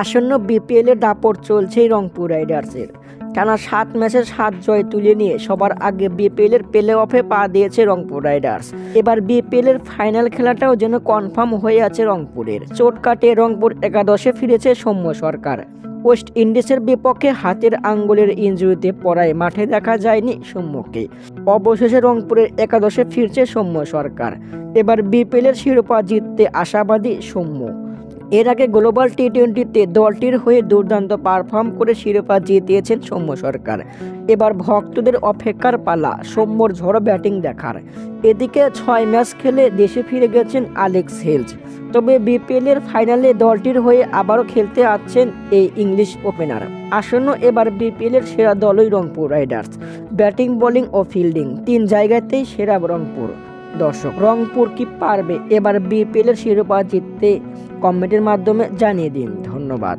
আসন্ন বিপিএলের দাপট চলছে রংপুর রাইডার্সের। টানা 7 ম্যাচে 7 জয় তুলে নিয়ে সবার আগে বিপিএলের প্লে অফে পা দিয়েছে রংপুর রাইডার্স। এবার বিপিএলের ফাইনাল খেলাটাও যেন কনফার্ম হয়ে আছে রংপুরের। চোট কাটে রংপুর একাদশে ফিরেছে সৌম্য সরকার। ওয়েস্ট ইন্ডিজের বিপক্ষে হাতের আঙ্গুলের ইনজুরিতে পড়ায় মাঠে দেখা যায়নি সৌম্যকে। অবশেষে রংপুরের একাদশে ফিরছে সৌম্য সরকার। এবার বিপিএলের শিরোপা জিততে আশাবাদী সৌম্য। এর আগে গ্লোবাল টি-20তে দলটির হয়ে দুর্দান্ত পারফর্ম করে শিরোপা জিতিয়েছেন সৌম্য সরকার। এবার ভক্তদের অপেক্ষার পালা সৌম্যর ঝড়ো ব্যাটিং দেখার। এদিকে 6 ম্যাচ খেলে দেশে ফিরে গেছেন অ্যালেক্স হেলস। তবে বিপিএলের ফাইনালে দলটির হয়ে আবারও খেলতে আসছেন এই ইংলিশ ওপেনার। আসন্ন এবার বিপিএলের সেরা দলই রংপুর রাইডার্স। ব্যাটিং, বোলিং ও ফিল্ডিং 3 জায়গাতেই সেরা রংপুর। দর্শক, রংপুর কি পারবে এবার বিপিএলের শিরোপা জিততে? কমেন্টের মাধ্যমে জানিয়ে দিন। ধন্যবাদ।